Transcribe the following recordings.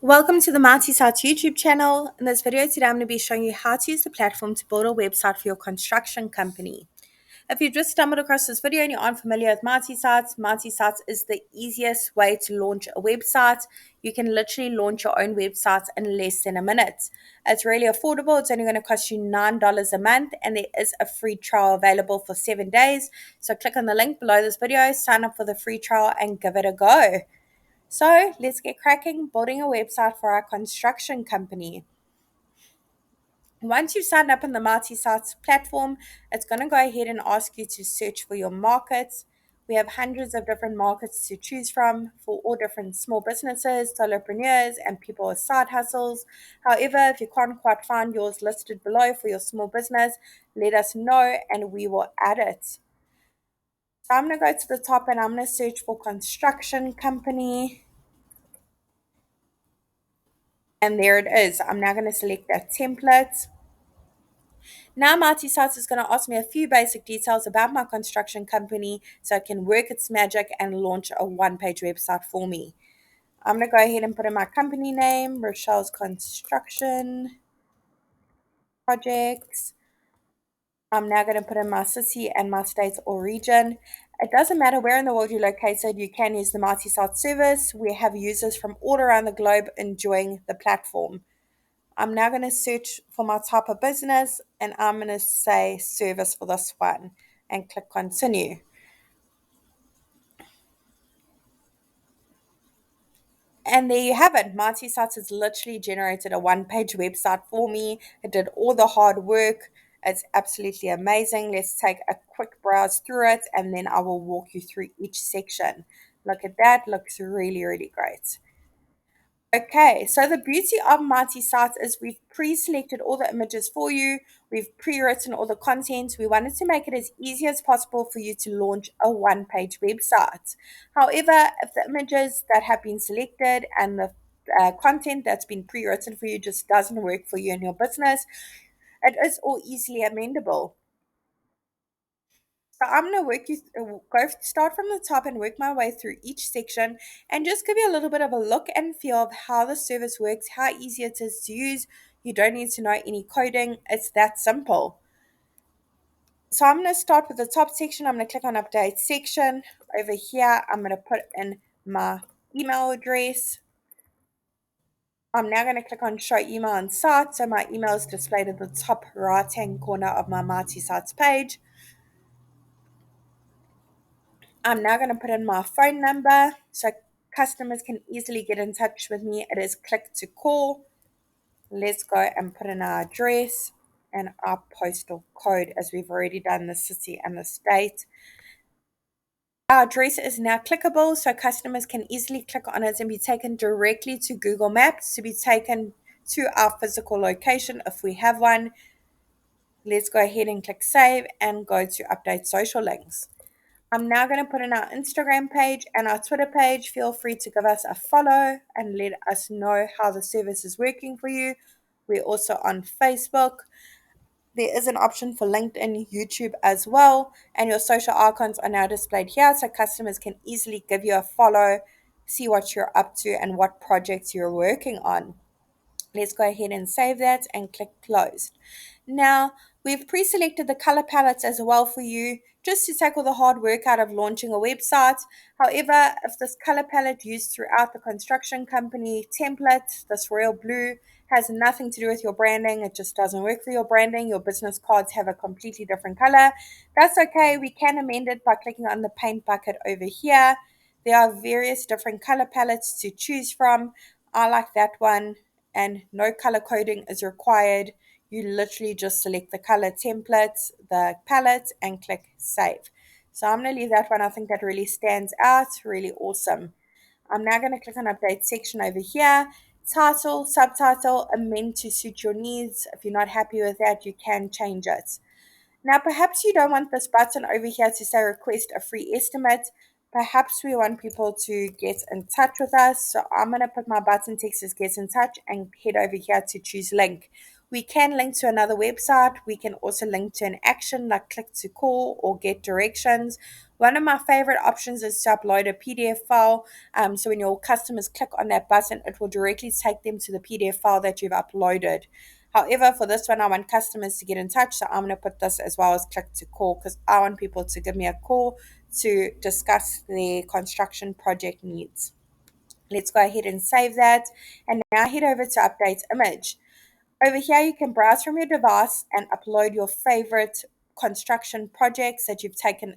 Welcome to the Marty Sites YouTube channel. In this video today, I'm going to be showing you how to use the platform to build a website for your construction company. If you just stumbled across this video and you aren't familiar with Marty Sites is the easiest way to launch a website. You can literally launch your own website in less than a minute. It's really affordable. It's only going to cost you $9 a month, and there is a free trial available for 7 days. So click on the link below this video, sign up for the free trial, and give it a go. So let's get cracking building a website for our construction company. Once you've signed up on the multi-sites platform, it's going to go ahead and ask you to search for your markets. We have hundreds of different markets to choose from for all different small businesses, solopreneurs, and people with side hustles. However, if you can't quite find yours listed below for your small business, let us know and we will add it. So I'm going to go to the top and I'm going to search for construction company. And there it is. I'm now going to select that template. Now Multi-Sites is going to ask me a few basic details about my construction company so it can work its magic and launch a one-page website for me. I'm going to go ahead and put in my company name, Rochelle's Construction Projects. I'm now going to put in my city and my state or region. It doesn't matter where in the world you're located, you can use the multi-site service. We have users from all around the globe enjoying the platform. I'm now going to search for my type of business and I'm going to say service for this one and click continue. And there you have it. Marty Sites has literally generated a one-page website for me. It did all the hard work. It's absolutely amazing. Let's take a quick browse through it and then I will walk you through each section. Look at that. Looks really, really great. Okay, so the beauty of Mighty Sites is we've pre-selected all the images for you. We've pre-written all the content. We wanted to make it as easy as possible for you to launch a one-page website. However, if the images that have been selected and the content that's been pre-written for you just doesn't work for you and your business, it is all easily amendable. So I'm going to start from the top and work my way through each section and just give you a little bit of a look and feel of how the service works, how easy it is to use. You don't need to know any coding. It's that simple. So I'm going to start with the top section. I'm going to click on update section. Over here, I'm going to put in my email address. I'm now going to click on show email on site. So my email is displayed at the top right hand corner of my Mighty Sites page. I'm now going to put in my phone number so customers can easily get in touch with me. It is click to call. Let's go and put in our address and our postal code as we've already done the city and the state. Our address is now clickable so customers can easily click on it and be taken directly to Google Maps to be taken to our physical location if we have one. Let's go ahead and click save and go to update social links. I'm now going to put in our Instagram page and our Twitter page. Feel free to give us a follow and let us know how the service is working for you. We're also on Facebook. There is an option for LinkedIn, YouTube as well, and your social icons are now displayed here so customers can easily give you a follow, see what you're up to, and what projects you're working on. Let's go ahead and save that and click closed. Now, we've pre-selected the color palettes as well for you, just to take all the hard work out of launching a website. However, if this color palette used throughout the construction company template, this royal blue, has nothing to do with your branding, it just doesn't work for your branding, your business cards have a completely different color, that's okay. We can amend it by clicking on the paint bucket over here. There are various different color palettes to choose from. I like that one, and no color coding is required. You literally just select the color template, the palette, and click save. So I'm going to leave that one. I think that really stands out, really awesome. I'm now going to click on update section over here. Title, subtitle, amend to suit your needs. If you're not happy with that, you can change it. Now, perhaps you don't want this button over here to say request a free estimate. Perhaps we want people to get in touch with us. So I'm going to put my button text as get in touch and head over here to choose link. We can link to another website. We can also link to an action like click to call or get directions. One of my favorite options is to upload a PDF file. So when your customers click on that button, it will directly take them to the PDF file that you've uploaded. However, for this one, I want customers to get in touch, so I'm going to put this as well as click to call because I want people to give me a call to discuss their construction project needs. Let's go ahead and save that. And now head over to update image. Over here, you can browse from your device and upload your favorite construction projects that you've taken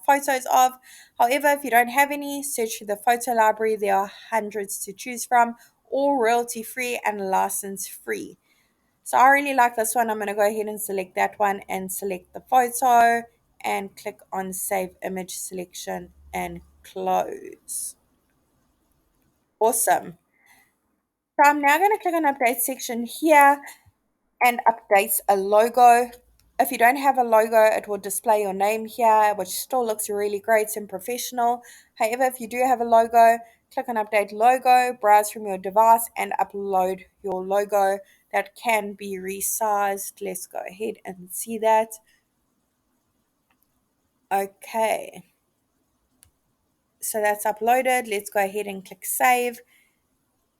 photos of. However, if you don't have any, search through the photo library. There are hundreds to choose from, all royalty free and license free. So I really like this one. I'm going to go ahead and select that one and select the photo and click on save image selection and close. Awesome. So I'm now going to click on update section here and updates a logo. If you don't have a logo, it will display your name here, which still looks really great and professional. However, if you do have a logo, click on update logo, browse from your device and upload your logo. That can be resized. Let's go ahead and see that. Okay, so that's uploaded. Let's go ahead and click save.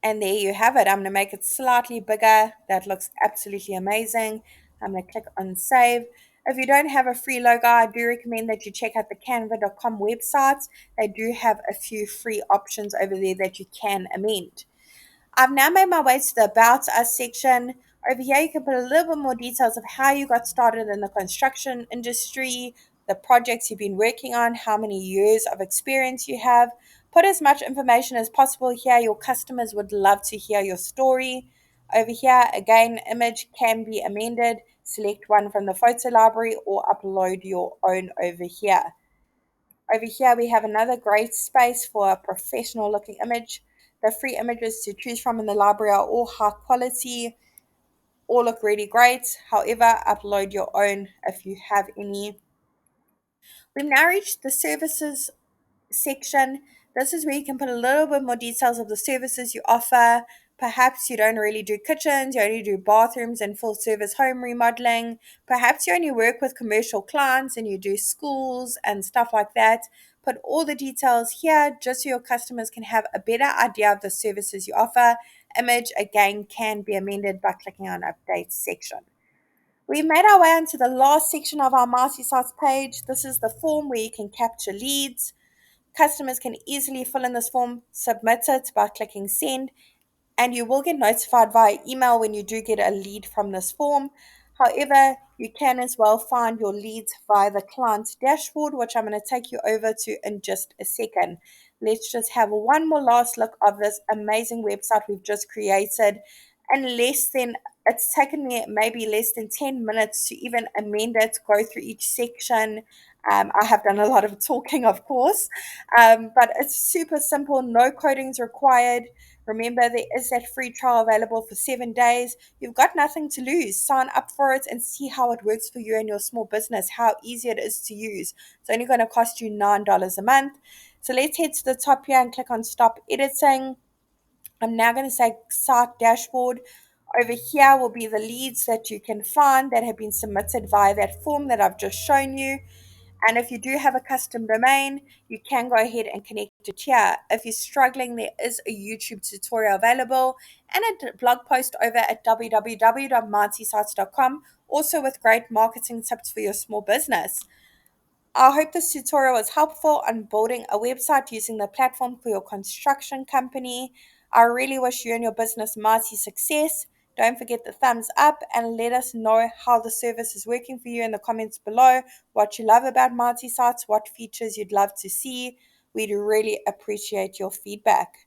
And there you have it. I'm going to make it slightly bigger. That looks absolutely amazing. I'm going to click on save. If you don't have a free logo, I do recommend that you check out the canva.com website. They do have a few free options over there that you can amend. I've now made my way to the About Us section. Over here, you can put a little bit more details of how you got started in the construction industry, the projects you've been working on, how many years of experience you have. Put as much information as possible here. Your customers would love to hear your story. Over here, again, image can be amended. Select one from the photo library or upload your own over here. Over here, we have another great space for a professional looking image. The free images to choose from in the library are all high quality, all look really great. However, upload your own if you have any. We've now reached the services section. This is where you can put a little bit more details of the services you offer. Perhaps you don't really do kitchens, you only do bathrooms and full service home remodeling. Perhaps you only work with commercial clients and you do schools and stuff like that. Put all the details here just so your customers can have a better idea of the services you offer. Image again can be amended by clicking on update section. We've made our way onto the last section of our Marcy Sites page. This is the form where you can capture leads. Customers can easily fill in this form, submit it by clicking send, and you will get notified via email when you do get a lead from this form. However, you can as well find your leads via the client dashboard, which I'm going to take you over to in just a second. Let's just have one more last look of this amazing website we've just created. And it's taken me maybe less than 10 minutes to even amend it, go through each section. I have done a lot of talking, of course, but it's super simple, no codings required. Remember, there is that free trial available for 7 days. You've got nothing to lose. Sign up for it and see how it works for you and your small business, how easy it is to use. It's only going to cost you $9 a month. So let's head to the top here and click on Stop Editing. I'm now going to say Site Dashboard. Over here will be the leads that you can find that have been submitted via that form that I've just shown you. And if you do have a custom domain, you can go ahead and connect it here. If you're struggling, there is a YouTube tutorial available and a blog post over at www.martysites.com, also with great marketing tips for your small business. I hope this tutorial was helpful on building a website using the platform for your construction company. I really wish you and your business mighty success. Don't forget the thumbs up and let us know how the service is working for you in the comments below, what you love about Mighty Sites, what features you'd love to see. We'd really appreciate your feedback.